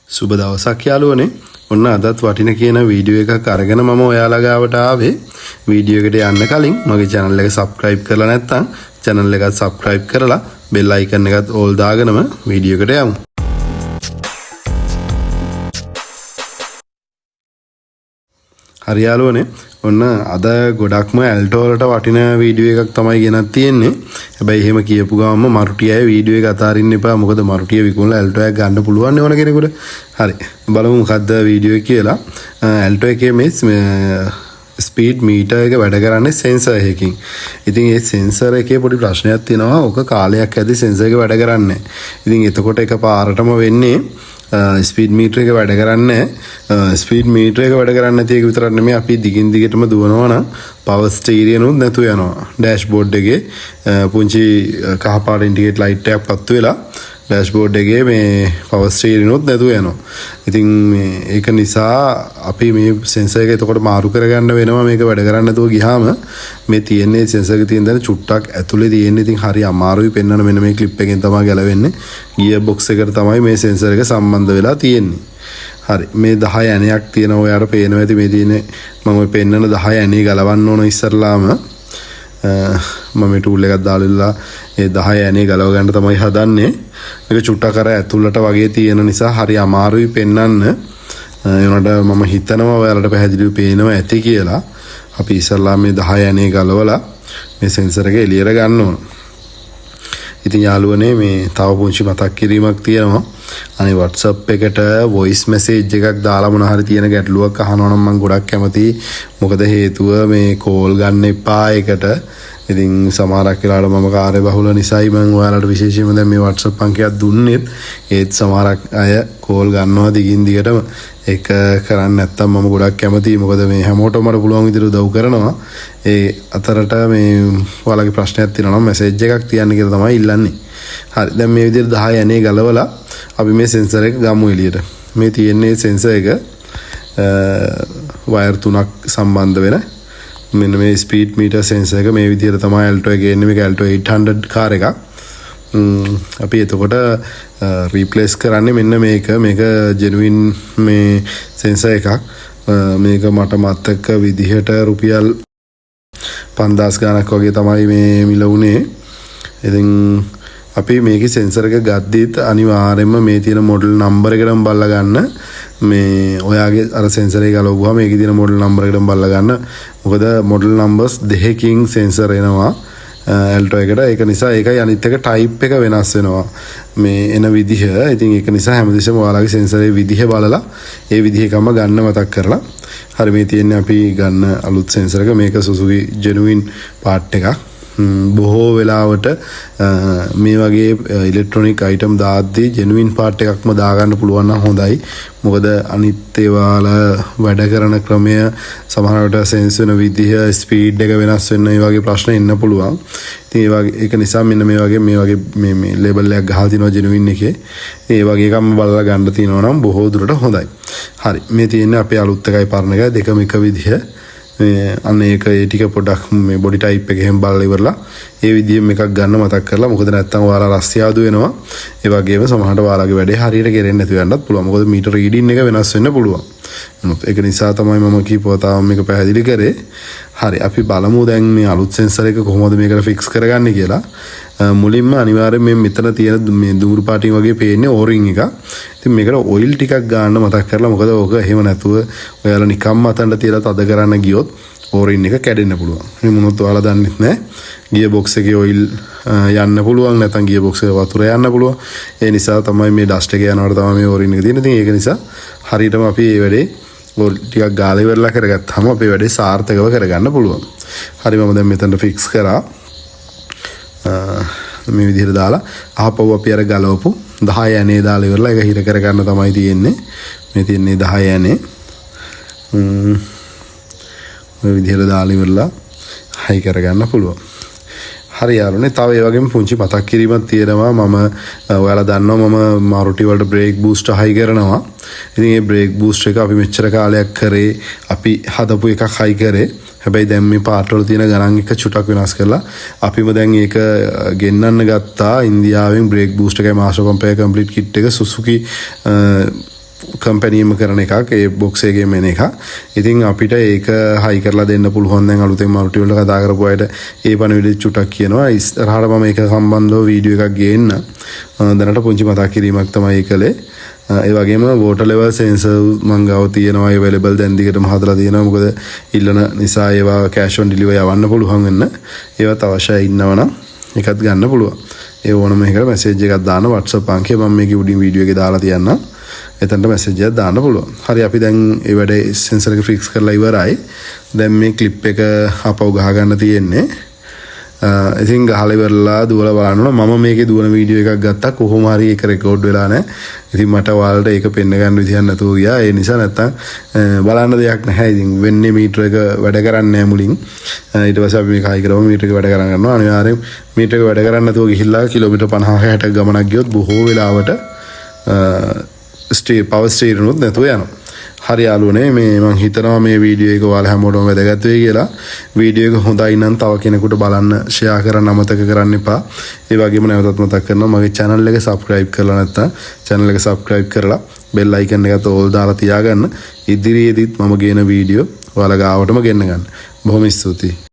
සුබ දවසක් යාළුවනේ. ඔන්න අදත් වටින කියන වීඩියෝ එකක් අරගෙන මම ඔයාලා ගාවට ආවේ. වීඩියෝ එකට යන්න කලින් මගේ channel එක subscribe කරලා නැත්නම් channel එක subscribe කරලා bell icon එකත් all දාගෙනම වීඩියෝ එකට යමු. හරි යාළුවනේ. ඔන්න අද ගොඩක්ම ඇල්ටෝ වලට වටින වීඩියෝ එකක් තමයි ගෙනත් තියෙන්නේ. හැබැයි එහෙම කියපු ගමන්ම මරුටිය අය වීඩියෝ එක අතාරින්න එපා. මොකද මරුටිය විකුණලා ඇල්ටෝ එකක් ගන්න පුළුවන් ඕන කෙනෙකුට. හරි. බලමු මොකද්ද වීඩියෝ එක කියලා. ඇල්ටෝ එකේ මේ ස්පීඩ් මීටර් එක වැඩ කරන්නේ සෙන්සර් එකකින්. ඉතින් ඒ සෙන්සර් එකේ පොඩි ප්‍රශ්නයක් තියෙනවා. ඕක කාලයක් ඇද්දි සෙන්සර් එක වැඩ කරන්නේ. ඉතින් එතකොට එකපාරටම වෙන්නේ ස්පීඩ් මීටර් එක වැඩ කරන්නේ. ස්පීඩ් මීටර් එක වැඩ කරන්නේ නැති එක විතරක් නෙමෙයි අපි දිගින් දිගටම දුවනවා නම් පවර් ස්ටීරියෝ නුත් නැතු යනවා. ඩෑෂ්බෝඩ් එකේ පුංචි කහ පාට ඉන්ඩිකේටර් ලයිට් එකක් පත්තු වෙලා ඩෑෂ්බෝඩ් එකේ මේ පවර් ස්ටීරියෝ නුත් නැතු යනවා. ඉතින් ඒක නිසා අපි මේ සෙන්සර් එක එතකොට මාරු කරගන්න වෙනවා. මේක වැඩ කරන්නේ නැතුව ගියාම මේ තියෙන්නේ සෙන්සර් එකේ තියෙන දේ චුට්ටක් ඇතුලේ තියෙන්නේ. ඉතින් හරි අමාරුයි පෙන්වන්න. මෙන්න මේ ක්ලිප් එකෙන් තමයි ගැලවෙන්නේ. ගියර් බොක්ස් එකට තමයි මේ සෙන්සර් එක සම්බන්ධ වෙලා තියෙන්නේ. හරි මේ 10 ඇණයක් තියෙනවා. ඔයාලට පේනවා ඇති මේ තියෙන්නේ මම පෙන්නන 10 ඇණේ ගලවන්න ඕන ඉස්සරලාම මම මේ ටූල් එකක් දාලා ඒ 10 ඇණේ ගලව ගන්න තමයි හදන්නේ. මේක චුට්ටක් අර ඇතුළට වගේ තියෙන නිසා හරි අමාරුයි පෙන්වන්න. ඒනට මම හිතනවා ඔයාලට පැහැදිලිව පේනවා ඇති කියලා. අපි ඉස්සරලා මේ 10 ඇණේ ගලවලා මේ සෙන්සර් එක එළියට ගන්න ඕන. ඉතින් යාළුවනේ මේ තව පුංචි මතක් කිරීමක් තියෙනවා. අනේ WhatsApp එකට voice message එකක් දාලා මොන හරි තියෙන ගැටලුවක් අහනවා නම් මම ගොඩක් කැමතියි. මොකද හේතුව මේ කෝල් ගන්න එපා එකට. ඉතින් සමහරක් වෙලාවට මම කාර්ය බහුල නිසායි මම ඔයාලට විශේෂයෙන්ම දැන් මේ WhatsApp අංකයක් දුන්නෙත්. ඒත් සමහරක් අය කෝල් ගන්නවා දිගින් දිගටම. ඒක කරන්නේ නැත්තම් මම ගොඩක් කැමතියි. මොකද මේ හැමෝටම මට පුළුවන් විදිහට උදව් කරනවා. ඒ අතරට මේ ඔයාලගේ ප්‍රශ්නයක් තියෙනවා නම් මැසේජ් එකක් තියන්න කියලා තමයි ඉල්ලන්නේ. හරි දැන් මේ විදිහට 10 යන්නේ ගලවලා අපි මේ සෙන්සර් එක ගමු එළියට. මේ තියෙන්නේ සෙන්සර් එක වයර් තුනක් සම්බන්ධ වෙන මෙන්න මේ ස්පීඩ් මීටර් සෙන්සර් එක මේ විදිහට තමයි ඇල්ටෝ එකේ එන්නේ. මේක ඇල්ටෝ 800 කාර් එකක්. අපි එතකොට රීප්ලේස් කරන්නේ මෙන්න මේක ජෙනුයින් මේ සෙන්සර් එකක්. මේක මට මතක විදිහට රුපියල් 5000 ගණක් වගේ තමයි මේ මිල උනේ. ඉතින් අපි මේකේ සෙන්සර් එක ගද්දිත් අනිවාර්යයෙන්ම මේ තියෙන මොඩල් නම්බර එකටම බලලා ගන්න. මේ ඔයාගේ අර සෙන්සර් එක ගලවුවාම මේකේ තියෙන මොඩල් නම්බර එකටම බලලා ගන්න. මොකද මොඩල් නම්බර්ස් දෙකකින් සෙන්සර් එනවා ඇල්ටෝ එකට. ඒක නිසා ඒකයි අනිත් එක ටයිප් එක වෙනස් වෙනවා මේ එන විදිහ. ඉතින් ඒක නිසා හැමදෙස්සම ඔයාලගේ සෙන්සරේ විදිහ බලලා ඒ විදිහකම ගන්න මතක් කරලා. හරි මේ තියෙන්නේ අපි ගන්න අලුත් සෙන්සර් එක. මේක Suzuki genuine part එකක්. බොහෝ වෙලාවට මේ වගේ ඉලෙක්ට්‍රොනික අයිටම් දාද්දී ජෙනුයින් පාර්ට් එකක්ම දාගන්න පුළුවන් නම් හොඳයි. මොකද අනිත් ඒවාලා වැඩ කරන ක්‍රමය සමහරවිට සෙන්ස් වෙන විදිහ ස්පීඩ් එක වෙනස් වෙන ඒ වගේ ප්‍රශ්න එන්න පුළුවන්. ඉතින් ඒ වගේ ඒක නිසා මෙන්න මේ වගේ මේ ලේබල් එකක් ගහලා තිනවා ජෙනුයින් එකේ. ඒ වගේ එකක්ම බලලා ගන්න තිනවා නම් බොහෝ දුරට හොඳයි. හරි මේ තියෙන්නේ අපේ අලුත් එකයි පරණ එකයි දෙකම එක විදිහ. අන්න ඒක ඒ ටික පොඩක් මේ බොඩි ටයිප් එක එහෙම බලලා ඉවරලා ඒ විදිහෙම එකක් ගන්න මතක් කරලා. මොකද නැත්තම් ඔයාලා රස්තියාදු වෙනවා. ඒ වගේම සමහරට ඔයාලගේ වැඩේ හරියට කෙරෙන්නේ නැති වෙන්නත් පුළුවන්. මොකද මීටර රීඩින් එක වෙනස් වෙන්න පුළුවන්. ඒක නිසා තමයි මම කීපුවා තාම මේක පැහැදිලි කරේ. හරි අපි බලමු දැන් මේ අලුත් සෙන්සර් එක කොහොමද මේකට ෆික්ස් කරගන්නේ කියලා. මුලින්ම අනිවාර්යයෙන් මේ මෙතන තියෙන මේ දූරු පාටින් වගේ පේන්නේ ඕරින් එක. ඉතින් මේකට ඔයිල් ටිකක් ගන්න මතක් කරලා. මොකද ඕක එහෙම නැතුව ඔයාලා නිකම්ම අතන්ට තියලා තද කරන්න ගියොත් ඕරින් එක කැඩෙන්න පුළුවන්. මේ මොනොත් ඔයාලා දන්නෙත් නැහැ. ගියර් බොක්ස් එකේ ඔයිල් යන්න පුළුවන්. නැත්නම් ගියර් බොක්ස් එකේ වතුර යන්න පුළුවන්. ඒ නිසා තමයි මේ ඩස්ට් එක යනකොට තමයි මේ ඕරින් එක තියෙන්නේ. ඉතින් ඒක නිසා හරියටම අපි මේ වැඩේ ඕල් ටිකක් ගාලා ඉවරලා කරගත්තාම අපේ වැඩේ සාර්ථකව කරගන්න පුළුවන්. හරි මම දැන් මෙතනට ෆික්ස් කරා. මේ විදිහට දාලා ආපහු අපි අර ගලවපු 10 යන්නේ දාලා ඉවරලා ඒක හිර කරගන්න තමයි තියෙන්නේ. මේ තියෙන්නේ 10 යන්නේ. මේ විදිහට දාලා ඉවරලා හයි කරගන්න පුළුවන්. හරි යාළුවනේ තව ඒ වගේම පුංචි මතක් කිරීමක් තියෙනවා. මම ඔයාලා දන්නවා මම මාරුටි වලට බ්‍රේක් බූස්ට් හයි කරනවා. ඉතින් මේ බ්‍රේක් බූස්ට් එක අපි මෙච්චර කාලයක් කරේ අපි හදපු එකක් හයි කරේ. හැබැයි දැන් මේ පාර්ට් වල තියෙන ගණන් එක චුටක් වෙනස් කරලා අපිම දැන් ඒක ගෙන්නන්න ගත්තා ඉන්දියාවෙන් බ්‍රේක් බූස්ට් එකයි මාස්ටර් පම්ප් එක කම්ප්ලීට් කිට් එක Suzuki කම්පැනීම කරන එකක් ඒ බොක්ස් එකේ මෙන එක. ඉතින් අපිට ඒක හයි කරලා දෙන්න පුළුවන් දැන් අලුතෙන් මල්ටි වල කතා කරපු අයට ඒ පණවිඩ චුටක් කියනවා. ඉස්සරහට මම ඒක සම්බන්ධව වීඩියෝ එකක් ගේන්න. දැනට පුංචි මතක් කිරීමක් තමයි කළේ. ඒ වගේම water level sensor මං ගාව තියෙනවා available දැන් දිගටම හදලා තියෙනවා. මොකද ඉල්ලන නිසා ඒවා cash on delivery යවන්න පුළුවන් වෙන්න. ඒවත් අවශ්‍යයි ඉන්නවනම් එකත් ගන්න පුළුවන්. ඒ ඕනම එකකට message එකක් දාන්න WhatsApp අංකය මම මේකේ උඩින් වීඩියෝ එකේ දාලා තියන්නම්. එතනට message එකක් දාන්න පුළුවන්. හරි අපි දැන් ඒ වැඩේ sensor එක fix කරලා ඉවරයි. දැන් මේ clip එක අපව ගහ ගන්න තියෙන්නේ. ඉතින් ගහලා ඉවරලා දුවලා බලන්න මම මේකේ දුවන වීඩියෝ එකක් ගත්තා කොහොම හරි ඒක රෙකෝඩ් වෙලා නැහැ. ඉතින් මට ඔයාලට ඒක පෙන්න ගන්න විදිහක් නැතුව ගියා. ඒ නිසා නැත්තම් බලන්න දෙයක් නැහැ. ඉතින් වෙන්නේ මීටර එක වැඩ කරන්නේ නැහැ මුලින්. ඊට පස්සේ අපි මේක හයි කරවම මීටර එක වැඩ කරන් ගන්නවා. අනිවාර්යෙන් මීටර එක වැඩ කරන්නේ නැතුව ගිහිල්ලා කිලෝමීටර් 50 60 ගමනක් ගියොත් බොහෝ වෙලාවට පවර් ස්ටීරින් උත් නැතුව යනවා. හරි යාළුවනේ මේ මම හිතනවා මේ වීඩියෝ එක ඔයාලා හැමෝටම වැදගත් වෙයි කියලා. වීඩියෝ එක හොඳයි නම් තව කෙනෙකුට බලන්න ෂෙයා කරන්න අමතක කරන්න එපා. ඒ වගේම නැවතත් මතක් කරනවා මගේ channel එක subscribe කරලා නැත්නම් channel එක subscribe කරලා bell icon එකත් all දාලා තියාගන්න. ඉදිරියේදීත් මම ගේන වීඩියෝ ඔයාලා ගාවටම ගෙන්න ගන්න. බොහොම ස්තුතියි.